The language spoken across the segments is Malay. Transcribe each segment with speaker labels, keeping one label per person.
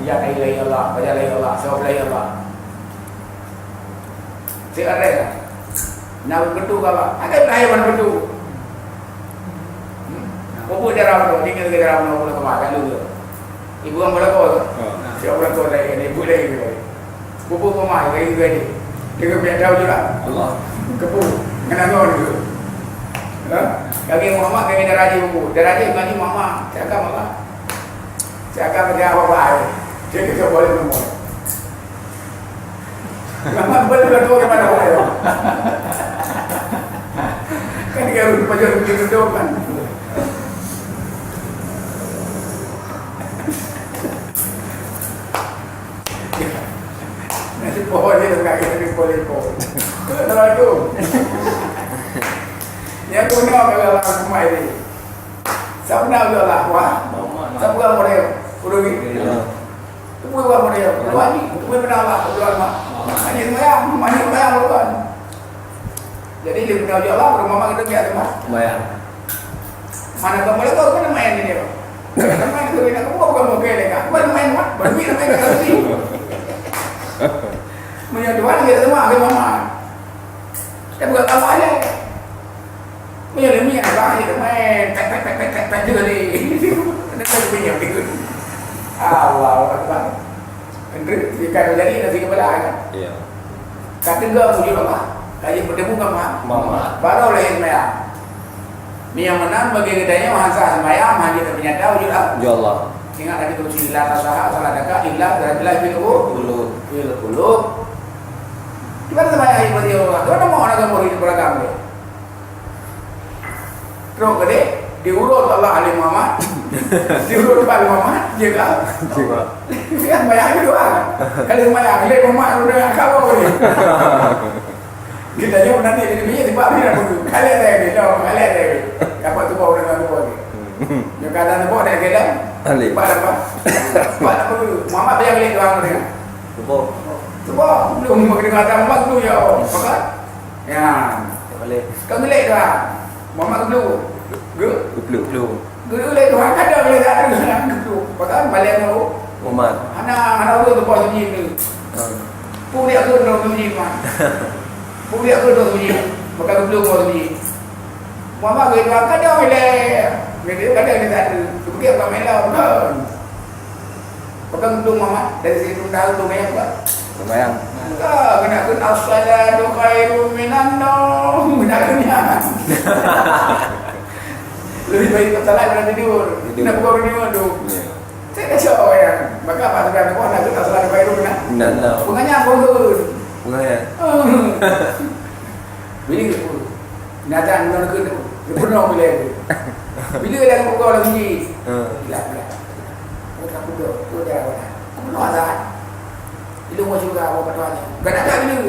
Speaker 1: Panjang ilahi Allah, panjang ilahi Allah, sawab ilahi Allah. Saya ada kan? Nak betul kawan. Ada lahir mana betul? Bubu darah tu, tinggal ke darah mana boleh kemakan dulu. Ibu kan boleh kau. Siapa boleh kau lagi? Ibu lagi. Bubu kemana? Lagi lagi. Dia punya tahu juga. Allah. Kepu. Kena kau dulu. Kaki Muhammad kaki daraji bubu. Daraji kaki mama. Cakap mama. Cakap dia apa-apa. Jadi kita boleh semua. Mama boleh berdoa kepada Allah. Kan dia harus belajar begitu doa kan. Nasi pohon dia tak kaya ni boleh pohon. Kalau tu. Yang punya kalau semua ini. Siapa nak jual wah? Siapa yang boleh? Urugi. Tunggu apa boleh? Wani, tunggu benar lah jual mah. Mani bayar bukan. Jadi dia benar jual lah, rumah kita biar mah. Bayar. Mana kamu boleh tahu kan main ini? Kan main tu nak kamu bukan mau kene kan? Bukan main mah, bermain main kali. Punya jual dia semua ke mama. Dia bukan kamu aja. Punya lemih apa dia main tak juga ni. Nak punya gitu. Allah Akbar. Kendri jika jadi nanti kepada kan. Iya. Kata enggak muncul apa? Kaji bertemu sama mama. Baru oleh Ismail. Yang menang bagi kedainya mahansa sembahyang hanya ternyata wujud Allah. Ingat tadi terus ilah tasaha salah dekat ilah berarti bil qulub. Gimana sembahyang ibadah Allah? Tuan mau orang kamu hidup beragam dia. Terus gede diurut Allah Ali Muhammad. Diurut Ali Muhammad juga. Kan bayang itu ah. Kalau sembahyang Ali Muhammad udah kau ni. Kita jauh nanti jadi dia tiba bila dulu. Kali ada. Dapat tu bawa dengan tu lagi. Yang kadang tu bawa dia kedam. Tiba apa? Tiba apa dulu? Muhammad bayang balik doang dia. Tu bawa belum makan kata Muhammad dulu ya. Makan. Ya. Balik. Kau balik doang. Muhammad dulu. Gelu lagi doang kadang balik tak ada dulu. Makan balik dulu. Muhammad. Anak tu bawa sini ni. Pu dia tu dulu sini mah. Punya aku tu bunyi, maka belum mau bunyi. Mama kita akan dia boleh, kita dia tak ada. Pergi apa main lah, bukan. Pegang belum mama dari situ tahu tu main apa? Sembayang. Enggak, kena as-salatu khairun minan naum, benarnya. Lebih baik salat daripada tidur. Nak buka tidur tu. Saya dah cakap ya, maka apa sebenarnya kau nak as-salatu khairun minan naum. Bunganya bagus. Bunga bila natang nak ke pernah bila dah buka lagi bila buka tu dah pernah azan bila mau juga apa patutnya kadang-kadang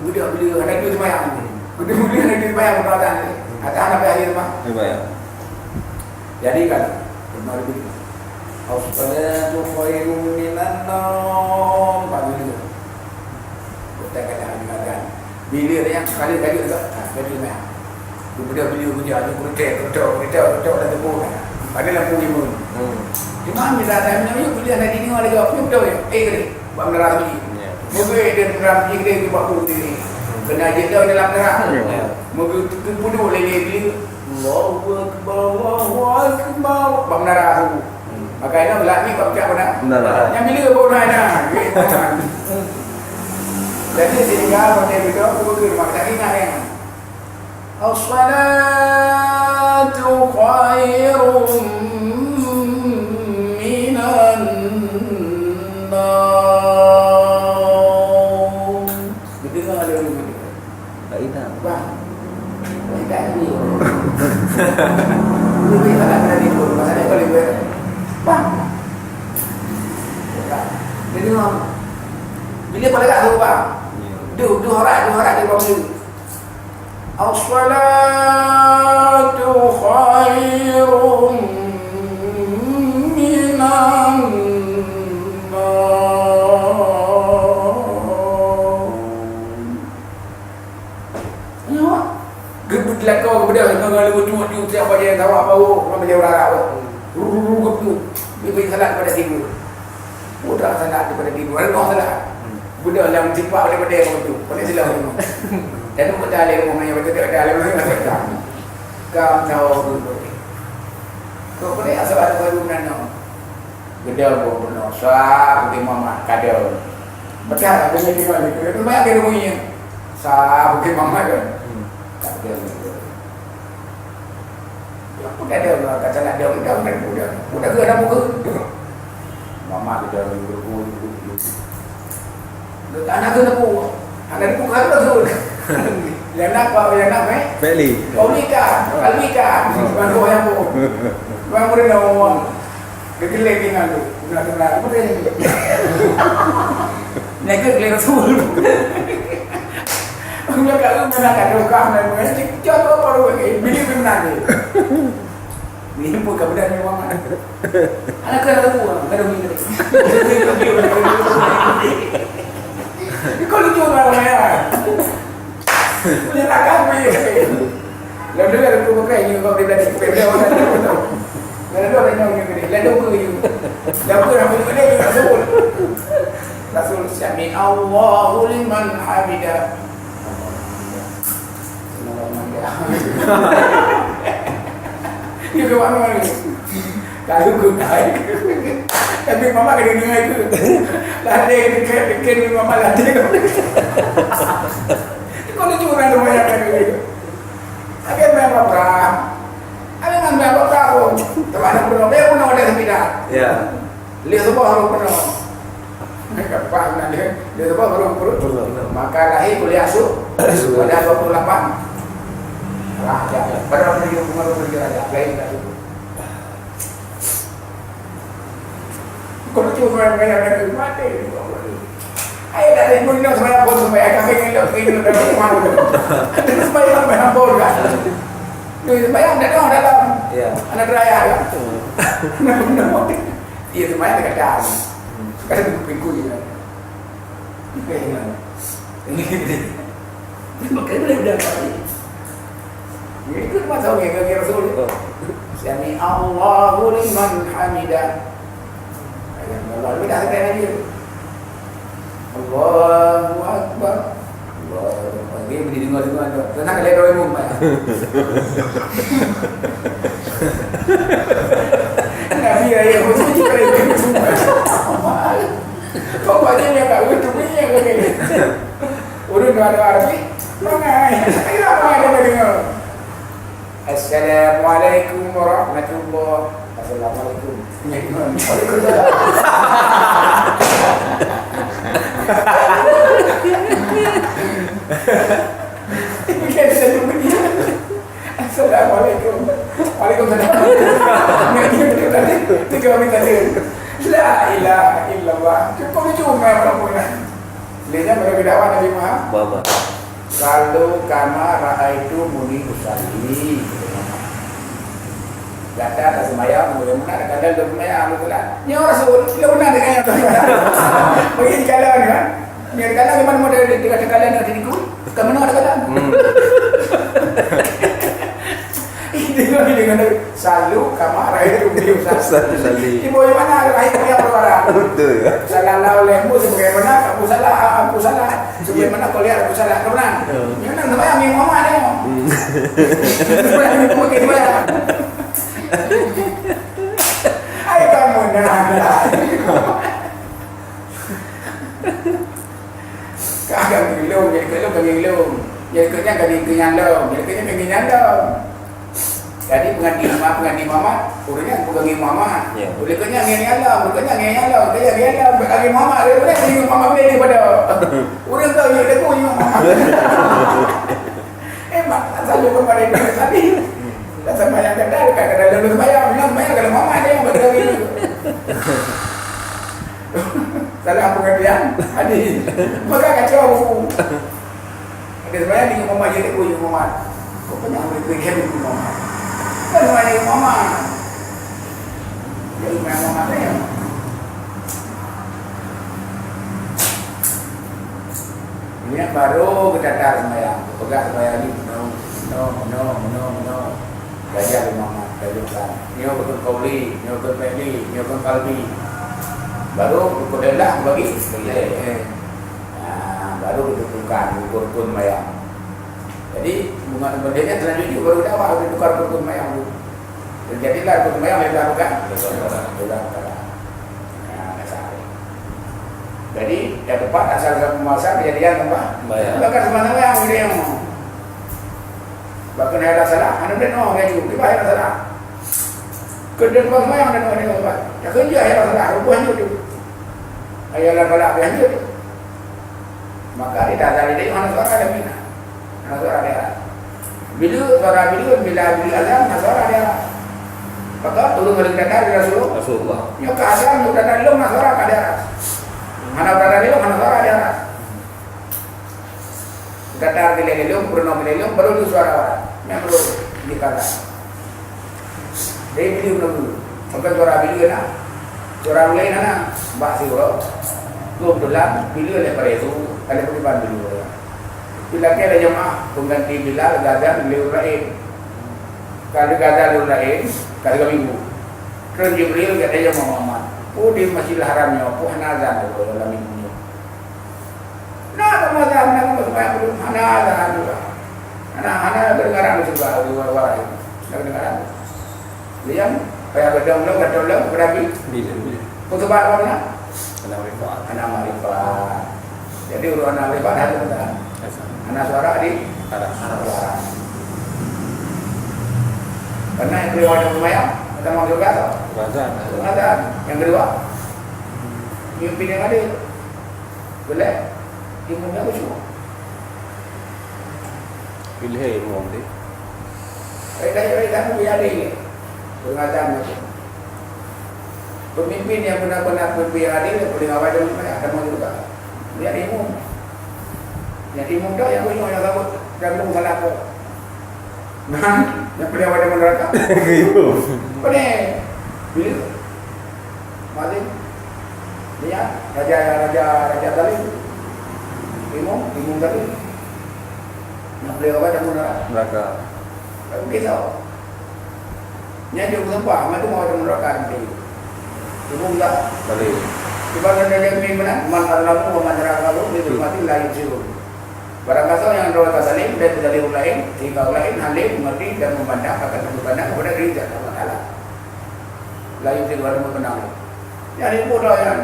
Speaker 1: bila ada tu sembahyang bila ada sembahyang pernah azan ada anak akhir mah sembahyang jadi kan pernah lebih as-salatu khairun minan naum pagi tak kadang-kadang bila yang sekali tadi juga jadi mana bila hujan ada kereta dah tepuk ada lampu lima di mana bila ada yuk bila ada dini lagi apa betul ya kali buat neraka ni moga dia neraka dia buat pun ni kena jeda dalam neraka moga terbunuh lagi bila Allahu akbar buat neraka makanya lagi kau cakap benar yang bila pun ada jadi sehingga pada video aku maka tak ingat yang as-salatu khairun minan naum. Betul tak ada orang begitu? Tak ingat. Bang. Tak ni. Lebih tak ada tidur. Masalahnya kalau lebih. Bang. Jadi bila pada kat tu bang. Dua orang di bawah ni. As-salatu khairun minan naum. Ya. Gebut lakau kepada dengan lucu tu siapa dia tahu apa bau nama dia orang Arab. Gebut. Dia beri salat pada tidur. Budak salah daripada tidur. Ada orang salah. Budak dalam tipak daripada yang itu. Pada sila rumah. Dan itu kita alih rumah yang betul. Kita alih rumah yang betul. Kamu tahu dulu. Kau boleh asal ada baru mana? Gede pun benar. Sah, bukti mama kadal. Betul tak? Dengan tinggal itu. Itu banyak di rumahnya. Sah, bukti mama kan. Kadal. Aku dah ada lah. Kata nak ada budak. Budak ke ada muka? Mama kita berguru. Anak tu nak buat. Anak tu bukan tu. Yang nak
Speaker 2: Feli.
Speaker 1: Kalika. Bukan kau yang buat. Bukan murid nak buat. Kegelek dengan tu. Nak kenal. Apa dia ni? Nak kegelek tu. Aku nak kata kau nak buat. Cakap apa baru ini. Bini pun nak ni. Bini pun kemudian ni mama. Anak kena tahu. Kena bini. Kau lucu orang ya. Menyerahkan punya. Lalu ada tu pakai ni kau dia belajar orang tu. Lalu ada yang ni. Lalu aku ni. Lalu aku ni Rasul. Rasul sami Allahu liman hamida. Ini ke mana ni? Kalau aku naik. Tapi mama kena dengar itu. Ladai dekat ni mama ladai. Kau ni cuma ada banyak kali. Ada berapa? Ada berapa pun. Teman pun ada sembilan. Ya. Lihat semua harus penuh. Mereka nak dia semua baru. Maka lahir kuliah asuh pada 28. Raja. Pada pergi pengaruh pergi raja. Lain tak itu. Kau cuma banyak mati. Ayo dari pun nak semua pun semua. Akan pengen dalam rumah. Terus semua banyak pun kan. Tu semua dalam. Ya. Anak raya kan. Iya semua dekat dalam. Sekarang pinggul je. Ini makan boleh dah kali. Itu masa orang yang Rasul. Sami Allahu liman hamidah. Allah dah kata lagi. Allahu akbar. Allahu akbar. Dia berdiri dengar tu. Tenang kalau ada orang rumah. Nabi ayah mesti cakap itu semua. Kau baca ni tak betul punya ke ni. Urut ada Arabi. Mangai. Ayo apa ada dengar. Assalamualaikum warahmatullahi. Assalamualaikum. Waalaikumsalam. Bukan satu bunyi. Assalamualaikum. Waalaikumsalam. Tiga minit tadi. La ilaha illallah. Kau ni cuma orang pun. Lihatnya mereka dakwah Nabi Muhammad. Bapak. Kalau kama raaitu muni usalli. Kata atas sembahyang, bagaimana kadang dalam sembahyang betulan. Ni Rasul, sila benar dengan yang bagi dikalan kan. Ni dikalan gimana mau dia dikalan dengan diriku? Ke mana ada kalan? Itu dengan selalu kama raaitu muni usalli. Ibu mana raaitu yang berwarna? Betul ya. Sallallahu alaihi sebagaimana aku salah. Sebagaimana kau lihat aku salah. Kau benar? Yang nak sembahyang yang mama ada. Sembahyang ni pakai sembahyang. Ay kamu nak kagak ngilung, jadi kalau kagak ngilung, jadi kerja kagak kenyandong, jadi kerja kagak kenyandong. Jadi pengantin mama, urutnya bukan mama. Boleh kerja ngenyandong, bukannya ngenyandong, kerja ngenyandong, kagak mama, dia boleh jadi mama boleh daripada. Urut kau yang dekat punya mama. Mak selalu kepada dia tadi. Dan sembahyang kadang dalam sembahyang kalau mama ada yang berdiri itu. Salah pengertian hadis. Maka kacau. Ada sembahyang dengan mama jadi punya mama. Kau punya mereka yang punya mama. Kan sembahyang mama. Jadi mama dia. Ini baru kita datang sembahyang. Pegang sembahyang ni. No. Belajar mama, belajar kan. Nyo betul kauli, nyo betul peli, nyo betul kalbi. baru rukun adalah bagi baru ditentukan rukun mayang. Jadi bunga bendanya selanjutnya baru dakwah ditukar rukun mayang dulu. Terjadilah rukun mayang yang dilakukan. Jadi yang tepat asal masa kejadian apa? Bahkan sebenarnya yang ini yang bahkan ada salah, anda dan orang yang juga kita ada salah. Kedua bangsa yang ada orang yang salah. Ya kerja ada salah, rupanya itu. Ayalah kalau apa yang itu. Maka di dasar ini mana suara ada mina, mana suara ada. Bila suara bila azan, mana suara ada. Maka turun dari kata Rasulullah. Ya keadaan sudah dari lu, mana suara ada. Mana berada di mana suara ada. Datar dilelung, purno dilelung, baru itu suara orang. Yang perlu dikata. Jadi beliau dulu. Sampai suara beliau na, suara lain na, bahasa Euro. Dua bulan beliau lepas itu, ada peribad beliau. Bila kita jemaah pengganti Bilal, Gazal beliau lain. Kalau Gazal lain, kalau minggu. Terus Jibril kata jemaah Muhammad. Oh di Masjidil Haramnya, oh nazar dalam minggu. Nah, mazhab nak supaya belum ada juga. Anak kedengaran juga di luar itu. Kedengaran. Lihat, kayak gedung berarti. Kutubat mana? Anak marifat. Jadi urut anak marifat ada betul. Anak suara di suara. Karena yang kedua yang lumayan, kita mau juga atau? Ada. Yang kedua, mimpi yang ada, boleh. Ilmunya apa semua?
Speaker 2: Pilih ilmu ni.
Speaker 1: Kita biar ini pengajaran itu. Pemimpin yang benar-benar pemimpin yang adil, boleh awal dengan mereka ada mau juga. Biar ilmu. Yang ilmu dah yang punya yang sabut dan belum salah apa. Nah, yang boleh awal dengan mereka.
Speaker 2: Ilmu.
Speaker 1: Boleh. Bila? Masih. Dia raja tadi. Imam tadi nak beli apa dah mula
Speaker 2: Neraka.
Speaker 1: Tak kisah. Nya dia bersumpah, macam mau ada neraka nanti. Imam tak
Speaker 2: Balik.
Speaker 1: Ibarat dia min mana man alamu wa man neraka lu dia mati lain siru. Barang kata yang doa tasalim dan dalil lain, tiga lain halim mengerti dan memandang akan memandang kepada diri Allah Taala. Lain siru ada memandang. Yang itu dah yang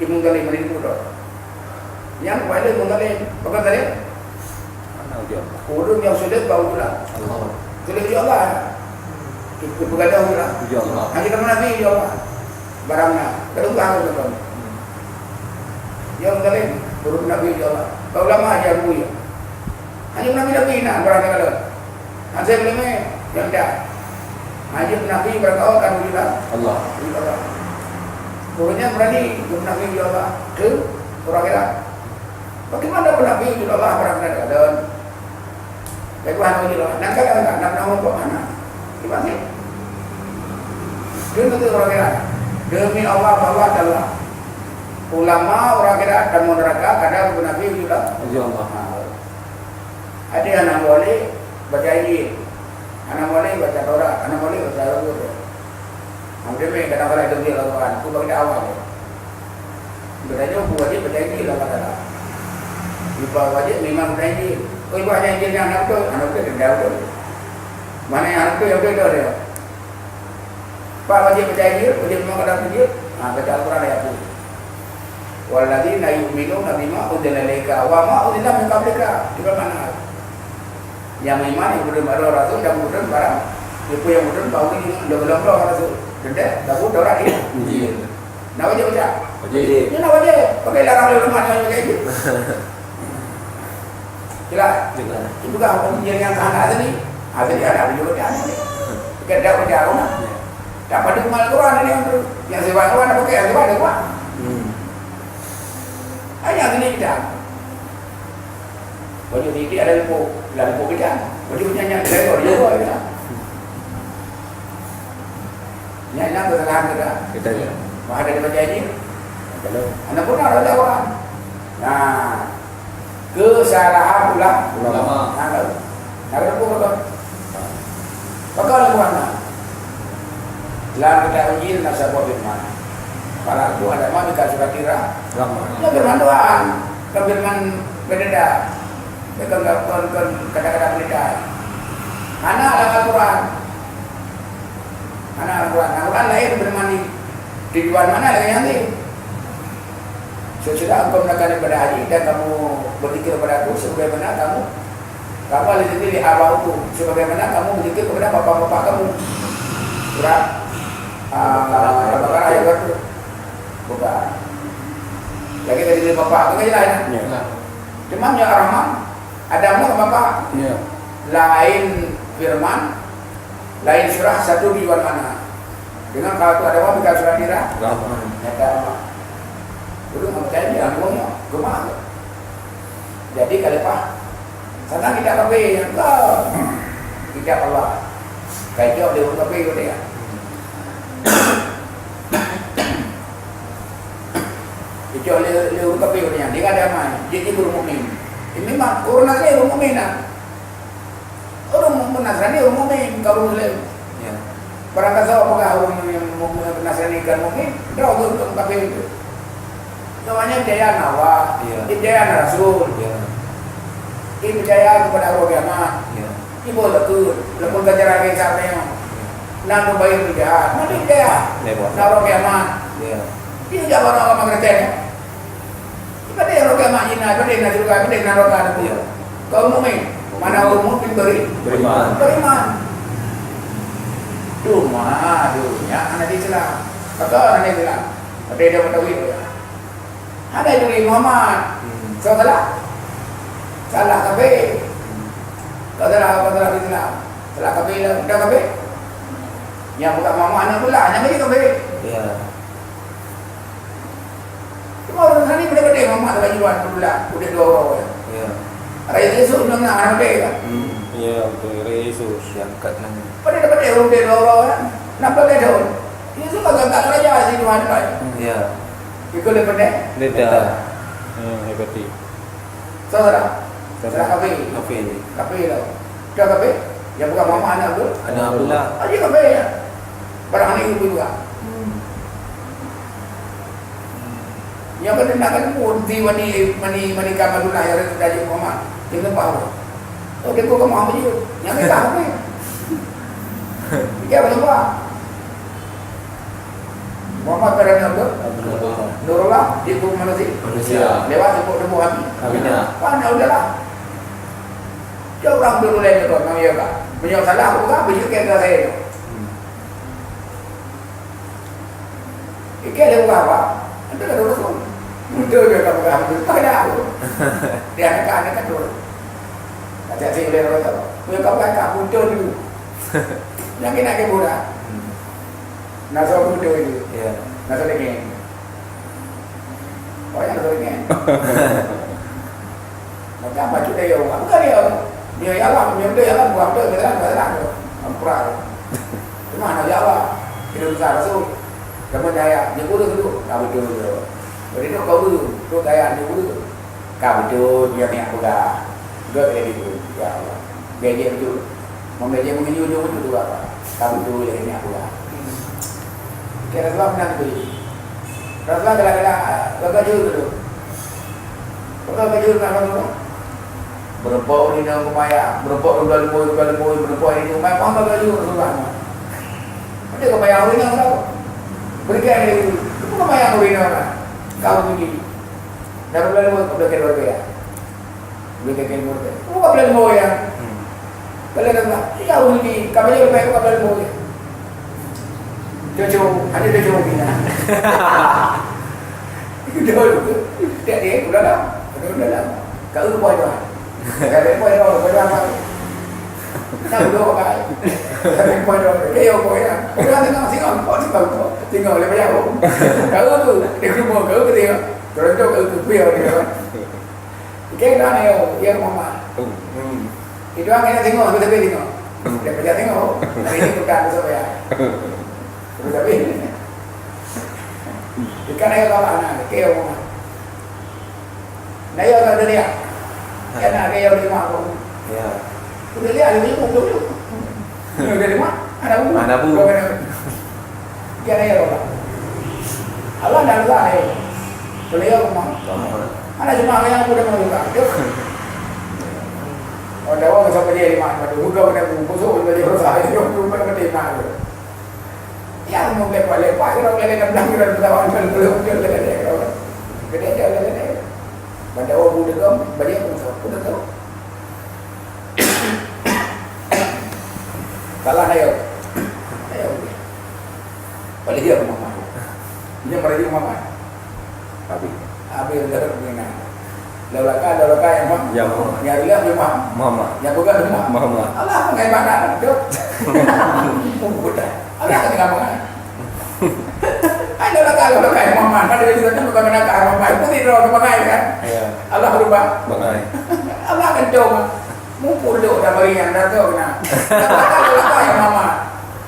Speaker 1: Imam kali itu dah. Yang wajib mengalir, apa tadi? Urut yang sudah bau pula. Kalau dia Allah, ikut bergadah pula. Hanya nama Nabi dia Allah, barangnya. Kalau kau tu, yang mengalir, urut Nabi dia Allah. Kau lama dia buaya. Hanya Nabi nak barangnya kalau. Hasil lima yang dah. Hanya Nabi berkau kan juga. Allah. Pokoknya berani urut Nabi dia Allah ke orang kira. Bagaimana pun Nabi juga Allah barang-barang dan bagaimana juga nak kata nak nama apa mana? Gimana sih? Dia nanti orang kira demi Allah bahwa adalah ulama orang kira dan neraka kadang Nabi juga. Allah. Ada anak boleh baca ini, anak boleh baca Taurat, anak boleh baca Al-Quran. Ambil kadang-kadang itu dia lakukan. Aku bagi awal. Berarti buat dia baca ini lah kata. Ibu wajib memang berjanji. Oh ibu ada janji anak tu tidak tu. Mana yang anak tu yang betul dia. Pak wajib berjanji, wajib memang ada berjanji. Baca Al-Quran ayat tu. Walladzina yu'minuna bima unzila ilaika wa ma unzila min qablika. Di mana? Yang iman yang benar Rasul dan benar barang. Itu yang benar bau ini belum Rasul. Tidak, tahu Taurat ini. Nak wajib baca. Wajib. Ini nak wajib. Pakai larang oleh rumah yang kayak gitu. Jelas. Itu kan orang yang anak tadi, ada di anak juga dia ada. Kita dah baca Al-Quran. Dapat di Al-Quran ini yang sewa Al-Quran pakai yang sewa Al-Quran. Hanya ini kita. Baju ini ada lampu kita. Baju punya lekor juga kita. Nyanyi kesalahan kita.
Speaker 2: Kita ya.
Speaker 1: Mau ada di baca ini. Anak pun ada Al-Quran. Nah. Kesalahan ulama. Ada pun betul. Bakal mana? Dalam kita uji nasabah firman. Para itu ada mah dikasih kira.
Speaker 3: Lama.
Speaker 1: Ya firman Tuhan, firman beda. Dengan kata-kata beda. Anak Al-Quran. Anak Al-Quran. Al-Quran lahir bermani tujuan mana lagi nanti? Sesudah engkau melakukan ibadah haji dan kamu berzikir kepada aku sebagaimana kamu alih-alih abauku sebagaimana kamu berzikir kepada bapak-bapak kamu. Surat Al-Baqarah ayat berapa? Bukan. Lagi dari bapak itu kan jelas.
Speaker 3: Ya.
Speaker 1: Cuma ya Rahman, Adam lah bapak.
Speaker 3: Ya.
Speaker 1: Lain firman, lain surah satu di luar mana? Dengan kalau itu ada apa bukan surah dirah?
Speaker 3: Lama.
Speaker 1: Nyata apa? Dulu nggak percaya dia, ngomongnya, gemar. Jadi kalau pak, sana kita kafe yang kau, kita Allah. Kayak jauh dia kafe itu dia. Jauh dia kafe itu dia. Dia ada main, jadi berumumin. Ini mah corona ni berumumin lah. Orang Nasrani berumumin kalau Muslim.
Speaker 3: Ya.
Speaker 1: Barangkali apakah orang yang Nasrani kan mungkin? Dia untuk kafe itu. Namanya percaya Nawa, percaya Rasul, ini percaya kepada Allah kiamat. Ini boleh lekun kejaran yang sampai nanti bayi berjahat, nanti percaya Allah kiamat. Ini jawaban Allah mengertinya. Ibadah Allah kiamat ini, ibadah Nasul kami, ibadah Naroka itu. Kau mukmin, mana orang mukmin beriman. Dunia anak Islam, betul anak Islam. Ada dia bertawid. Ada juga Muhammad. So salah kafe. Salah Islam. Salah kafe lah, dah kafe. Yang bukan Muhammad anak pula, yang lagi kafe.
Speaker 3: Ya.
Speaker 1: Cuma orang sana ni benda-benda Muhammad tak jual pula, udah 2 orang.
Speaker 3: Ya.
Speaker 1: Raya Yesus nak anak benda kan.
Speaker 3: Ya, betul. Yesus yang kat nang.
Speaker 1: Benda-benda orang dia 2 orang kan. Nampak ke dah? Yesus agak tak kerja sih Tuhan kan.
Speaker 3: Ya.
Speaker 1: Ikut le benda.
Speaker 3: Beda. Hebat.
Speaker 1: Saudara kafe lah. Dah kafe. Yang bukan Muhammad anak tu.
Speaker 3: Ada pula.
Speaker 1: Aje kafe ya. Barang ni itu juga. Yang kedengaran pun di mani kamadullah yang ada di Muhammad. Dia tahu. Oh dia kau Muhammad juga. Yang kita apa? Dia apa? Muhammad kerana apa? Nurullah di tubuh manusia. Lewat tubuh hati. Mana udahlah. Jauh orang dulu lain tu, nama dia kan. Menyok salah aku kan, baju kaya saya tu. Ikan dia bukan apa? Itu kan Rasul. Muda dia tak bukan apa? Tak ada aku. Dia anak-anak dulu. Kata saya boleh Rasul. Punya kau kakak muda dulu. Yang kena ke muda. Nasab muda itu. Nasab lagi. Oh yang nasab lagi. Macam apa tu dia? Bukan dia. Dia Allah, dia Allah buat tu, kita tu. Ampura. Cuma nak jawab. Kita besar Rasul. Kamu daya, dia guru dulu. Kau betul. Jadi tu kau dulu. Tu daya dia guru. Kau betul dia ni aku dah. Juga dia gitu. Ya Allah. Dia betul. Membeja mengenyu betul apa? Kau betul dia ni aku dah. Kira sebab nak beli. Rasulullah kadang-kadang baju dulu. Kalau baju nak apa? Berempau ni dalam kemaya, berempau udah lemui, berempau ini kemaya, apa baju Rasulullah? Ada kemaya awin yang tahu. Berikan dia, itu kemaya awin orang. Kau begini. Dah udah lemui, kau berikan berbeda. Berikan berbeda. Kau boleh lemui ya? Kalau kata, kau begini, kau boleh lemui, kau boleh lemui. Cucu, ada cucu begini. Dia udah dah. Kau lupa dah. Kaya po ito, pwede apa? Nagulo ka kaya. Kaya po ito, kayo po yan. Pwede natin nga, singaw po. Singaw, lipayaw po. Kaya po, tignan mo, kaya po tingnan. Pero ito, kaya po piyaw, tingnan. Kaya na na yun, yan mama. Ito ang kaya singaw, sabi sabi singaw. Kaya pa singaw, narinig ko ka sa kaya. Sabi sabi. Ika na yung kapana, kaya mama. Na yun, na dali Kan ada yang lima pun.
Speaker 3: Ya.
Speaker 1: Udah lihat ini pun dulu. Udah lima. Ada pun.
Speaker 3: Ada pun.
Speaker 1: Kan ada yang apa? Allah dah luar beliau memang
Speaker 2: Mama.
Speaker 1: ada cuma yang muda mengeluarkan itu. Oh, dah orang sampai dia lima, pada buka pada busuk pada dia berusaha itu rumah pada dia nak. Yang mau lepas kalau lagi nak bilang kita belum lagi dia. Kita ada lagi. Pada orang muda tu, bagi aku sudah tahu. Kalah ayo. Balik dia ke mama. Dia balik ke mama. Habis dah begini. Lelaka yang mama.
Speaker 2: Ya, Mama.
Speaker 1: Yang dia memang.
Speaker 2: Mama.
Speaker 1: Yang bukan rumah.
Speaker 2: Mama.
Speaker 1: Allah mengai mana tu? Bukan. Allah kan kamu kan. Ada lelaka yang mama. Pada dia juga tu bukan lelaka mama. Itu tidak orang mengai kan.
Speaker 2: Ya.
Speaker 1: Allah berubah.
Speaker 2: Bangai.
Speaker 1: Allah akan coba. Mumpul dah bagi yang dah tahu kena. Lelaka yang mama.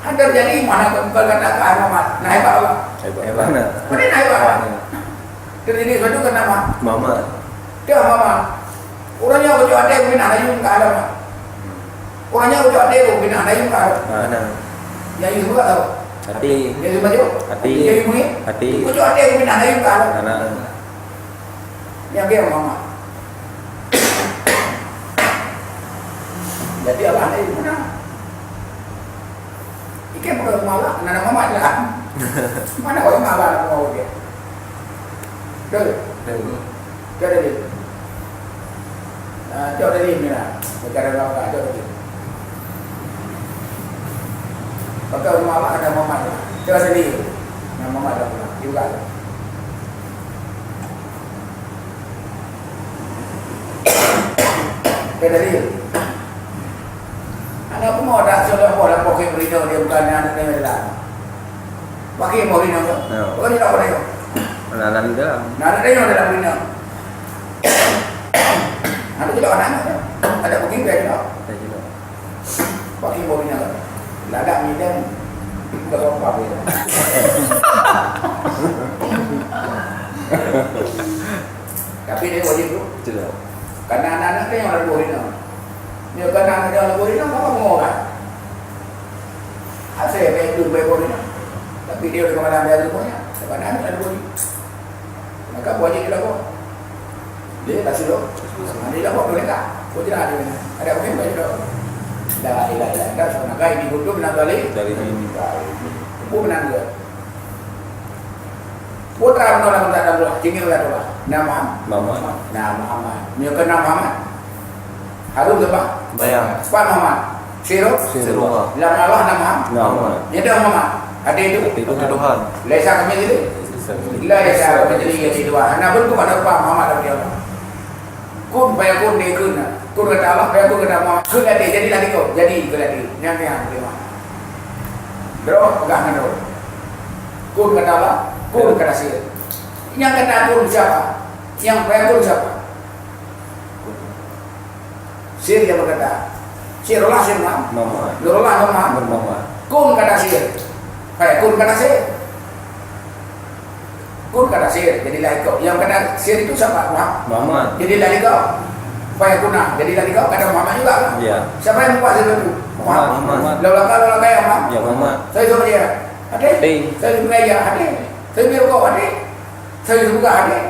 Speaker 1: Ada jadi mana bukan lelaka yang mama. Naik Allah.
Speaker 2: Hebat.
Speaker 1: Mana naik Allah? Jadi suatu kenapa?
Speaker 2: Mama.
Speaker 1: Dia mama. Orangnya ujuk ada yang bina ayun ke alam. Orangnya ujuk ada yang bina ayun ke alam.
Speaker 2: Mana?
Speaker 1: Yang itu juga tahu.
Speaker 2: Hati.
Speaker 1: Yang itu maju.
Speaker 2: Hati.
Speaker 1: Yang itu mungkin.
Speaker 2: Hati.
Speaker 1: Ujuk ada yang bina ayun ke alam.
Speaker 2: Anak.
Speaker 1: Yang dia mama. Jadi Allah ini mana? Ikan bukan malah, nana mama adalah. Mana orang malah nak mau dia? Betul. Jauh dari. Jauh dari ni lah. Bercara lama jauh dari. Maka orang malah ada mama adalah. Jauh dari. Nama mama adalah pula. Juga. Jauh dari. Anak pun mau dah sudah boleh pakai berita dia bukan anak dia adalah. Pakai mau berita tu. Bukan dia tak boleh.
Speaker 2: Anak di dalam.
Speaker 1: Nak ada yang dalam berita. Ada juga anak ada pakai berita.
Speaker 2: Saya juga.
Speaker 1: Pakai mau berita. Ladak ni dan berapa berita. Tapi dia wajib tu.
Speaker 2: Tidak.
Speaker 1: Karena anak-anak dia yang ada berita. Dia kan anak dia ada berita, apa mau kan? Saya baik dulu baik berita. Tapi dia udah kemana dia semuanya. Sebab anak ada berita. Maka wajib dia lakukan. Dia tak silap. Dia lakukan boleh tak? Boleh tak ada. Ada mungkin baik dia. Dah ilah. Dah sebenarnya kai di grup menang kali.
Speaker 2: Dari ini.
Speaker 1: Ibu menang dia. Putra menolak tak ada bola. Tinggal tak bola. Nama
Speaker 2: Mama.
Speaker 1: Nama Muhammad. Dia ke nama Muhammad. Harus sebab.
Speaker 2: Bayang.
Speaker 1: Pak Muhammad. Siro.
Speaker 2: Siro.
Speaker 1: Lama Allah nama.
Speaker 2: Nama.
Speaker 1: Dia dah Muhammad. Ada itu.
Speaker 2: Itu Tuhan.
Speaker 1: Lesa kami itu. Ila lesa kami jadi yang itu. Anak pun tu ada Pak Muhammad ada dia. Kun bayar kun dia kun. Kun kata Allah bayar kun kata Muhammad. Kun ada jadi lagi kau. Jadi kun lagi. Yang dia. Bro, pegangan bro. Kun kata Allah. Kun kata sihir. Yang kata kun siapa? Yang bayar kun siapa? Sihir yang berkata. Sihirullah sihir
Speaker 2: Mama.
Speaker 1: Nurullah Mama.
Speaker 2: Mama.
Speaker 1: Kun kata sihir. Kayak kun kata sihir. Kun kata sihir. Jadilah ikut. Yang kata sihir itu siapa?
Speaker 2: Mama.
Speaker 1: Jadilah ikut. Kayak kuna. Jadilah ikut. Kata Muhammad juga kan?
Speaker 2: Ya.
Speaker 1: Siapa yang membuat sihir itu?
Speaker 2: Muhammad.
Speaker 1: Lelaka yang Muhammad.
Speaker 2: Ya Mama.
Speaker 1: Saya suruh dia. Adik. Saya suruh dia. Adik. Saya biar kau adik. Saya suruh adik.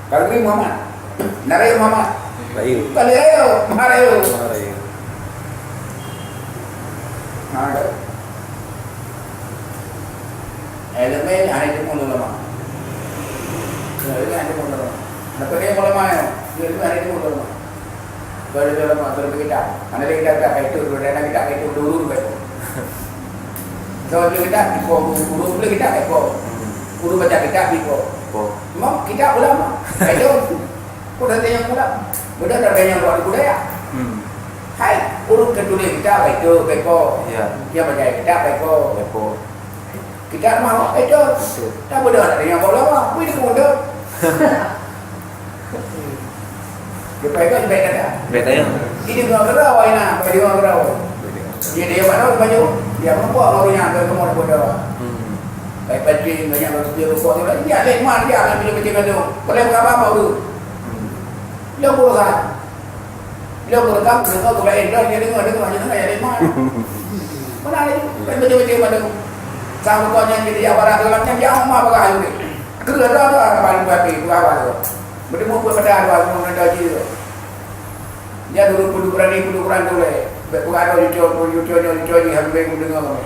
Speaker 1: Kalau ini Muhammad. Narayu Muhammad.
Speaker 2: Rayu.
Speaker 1: Kali ayo. Marayu.
Speaker 2: Rayu.
Speaker 1: Ada. Elemen hari itu pun lama. Elemen hari itu pun lama. Nak pergi pun lama ya. Elemen hari itu pun lama. Kalau dia lama terus kita. Mana kita tak itu, dulu kita itu dulu betul. So kita guru kita itu. Guru baca kita itu. Memang kita ulama. Itu udah tanya ulama. Udah ada yang luar budaya. Hai, urut kedua kita itu beko.
Speaker 2: Ya.
Speaker 1: Dia baca kita beko.
Speaker 2: Lepo.
Speaker 1: Kita mau itu. Tak boleh ada yang bola, boleh kemudian. Dia pegang baik ada.
Speaker 2: Bedanya.
Speaker 1: Ini gua gerawai na, bagi gua gerawai. Dia mana baju? Dia mampu barunya ke kemana bodoh. Baik pagi banyak waktu dia lupa tu lagi. Dia lemah dia akan bila macam tu. Boleh berapa baru? Dia bosan. Dia berkam, dia kau boleh endah dia dengar macam mana dia lemah. Mana ada kan betul-betul pada sama kau yang jadi aparat tu macam yang mah bagai ni. Kerana tu apa pakai apa tu. Bertemu pun pada ada orang ada je. Dia dulu perlu berani tu le. Bukan ada YouTube ni habis aku dengar kau.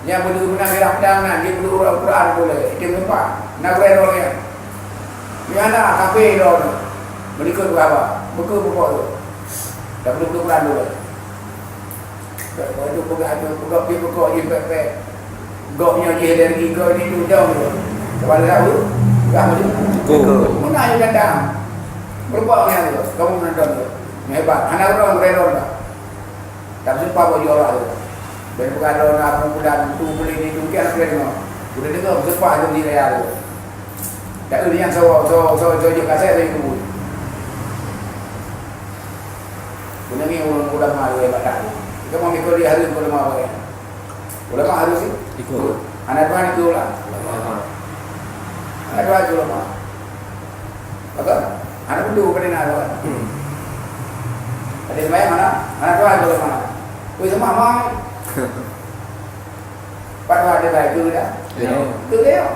Speaker 1: Yang perlu guna berang dia perlu Quran boleh. Itu memang nak berani orang. Ni ada kafe tu. Berikut apa? Buku tu. Tak perlu Quran dulu. Kalau tu pegang pergi pokok je pek-pek. Goknya je dari gok ni tu jauh tu. Kepala tahu? Kamu tu? Mana yang datang? Berapa orang tu? Kamu menonton tu? Hebat. Anak orang beredor tak? Tak sempat buat jualan tu. Dan bukan ada orang perempuan tu boleh ni tu kan aku dengar. Sudah dengar sempat tu di real tu. Tak ada yang so je kasih saya tu. Benda ni orang malu hebat tak? Kita mau ikut dia harus ulama apa ya? Ulama harus sih?
Speaker 2: Ikut.
Speaker 1: Anak tuan itu lah. Anak tuan itu ulama. Betul? Anak berdua pada nak tuan. Ada sebayang mana? Anak tuan itu ulama. Wih semua mai. Pada ada baik tu dah. Tu dia.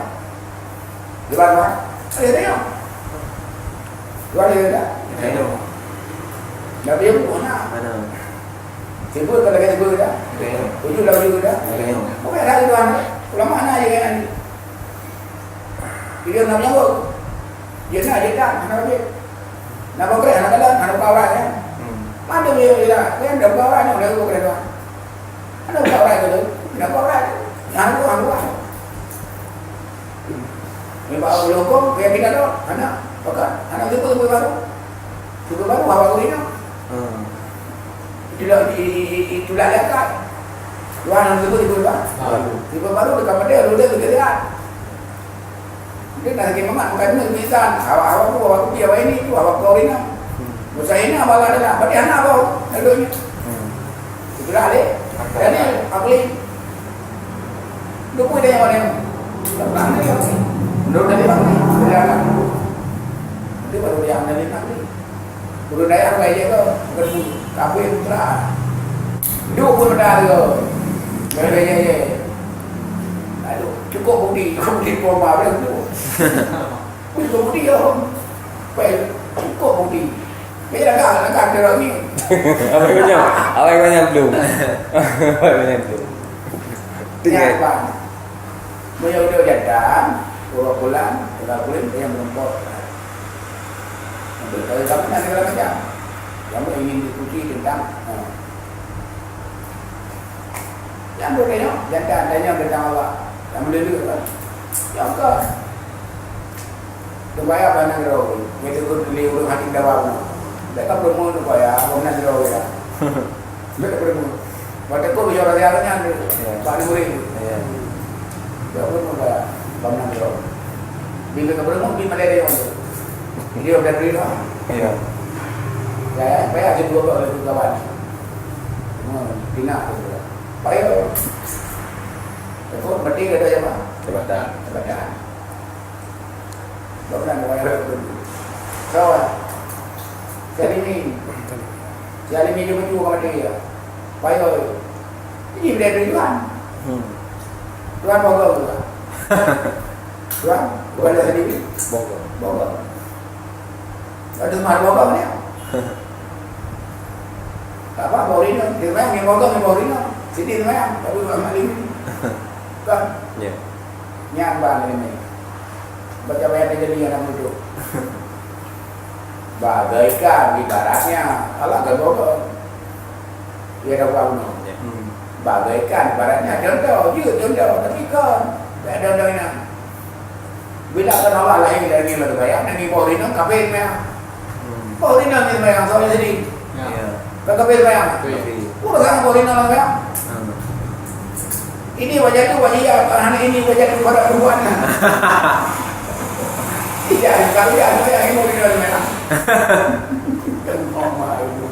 Speaker 1: Di mana? Ada dia. Dua dia dah. Dah dia pun nak.
Speaker 2: Mana?
Speaker 1: Sibuk kalau kita sibuk dah. Tujuh dah juga dah. Bukan ada tuan. Ulama mana je kan. Dia nak nyambut. Dia nak je tak, nak je. Nak bergerak, nak jalan, nak buka orang kan. Mana dia dah. Kan dah buka orang, dah buka orang tuan. Ada buka orang tu. Nak buka orang. Yang buka. Ni bawa lokong, kayak kita tu. Anak, bukan. Anak tu baru. Tu baru bawa ini. Itulah dekat. Tuan yang sebut itu kan? Tiba baru dekat dia, lu dia dekat. Dia nak sakit mamak, bukan ni tulisan. Awak aku pergi awak ini, tu awak kau ini. Musa ini awak ada lah, berarti anak kau. Lalunya. Itulah dia. Dan ni, aku ni. Lupa dia yang mana? Tak dia. Menurut dia bang ni. Dia baru dia ambil bang ni. Urut daya baik je ke? Bukan kafe putra. Duk pun dah tu. Gaya. Aduh, cukup budi formal dia tu. Cukup budi yo. Baik, cukup budi. Bila agak terang ni.
Speaker 3: Apa yang belum? Apa yang belum?
Speaker 1: Tiga apa? Menyuruh dia datang, pulang, dia melempot. Kalau kamu nak segala macam, kamu ingin diskusi tentang yang boleh jangan tanya tentang Allah, yang boleh juga, yang ke, terbayar apa nak roh, kita beli urut hati dalam, mereka bermu tu kaya, apa nak roh ya, mereka bermu, waktu tu bicara dialognya tu, balik murid tu, dia bermu kaya, apa nak roh, bila kita bermu di mana dia tu. Dia udah terima.
Speaker 3: Iya.
Speaker 1: Saya ada dua kawan. Pina tu. Payah. Telepon mati ada siapa? Jabatan. Bukan orang tu. Kawan. Salimi dia betul kepada dia. Payah. Ini dia tuan. Tuan bogor tu. Tuan, bukan sendiri. Bogor. Ada mahal bogor ni. Apa Borino? Dia main yang Borino. Sini dia main, tapi mahal ini. Kan?
Speaker 3: Ya.
Speaker 1: Nyambang ini. Baca bayar dia jadi anak muda. Bagaikan ibaratnya Allah ke Bogor. Dia dah tahu no. Bagaikan ibaratnya contoh, tapi kan tak ada ini. Bila kan Allah lahir dari ni lah bayar, ni Borino kabin meh. Borino ni meh yang soalnya jadi.
Speaker 2: Ya.
Speaker 1: Kabin meh. Urusan Borino lah meh. Ini wajah tu wajah apa? Ini wajah tu pada perempuan. Tidak kalian yang ini Borino meh. Kan mama itu.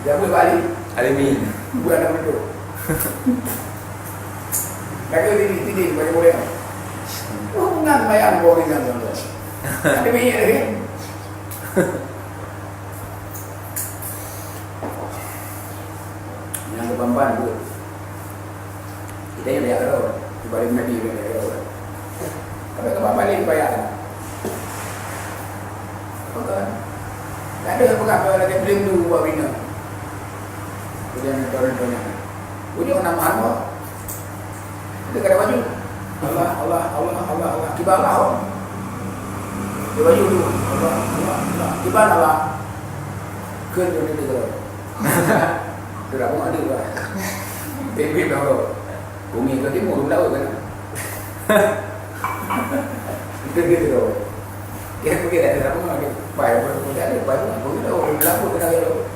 Speaker 1: Jangan balik.
Speaker 2: Alimi.
Speaker 1: Bukan nama itu. Kakak ini banyak boleh. Oh, ngan bayar Borino tu. Ada banyak lagi. Yang kebamban tu. Kita yang lihat tu. Balik Nabi dia tu. Kalau balik bayar. Bukan. Tak ada apa-apa lagi blame dulu buat bina. Kemudian orang-orang. Punya nama Allah. Kita kena baju. Allah. Kibar Allah. Dia baju dulu. Allah. Kibar Allah. Kerja dia tu. Dia dah pun ada lah. Tebik dah tu. Bumi ke timur, bumi laut kan. Itu dia tu. Dia pergi dah ada apa? Dia pai apa? Dia ada pai apa? Bumi laut, bumi laut kena dia tu.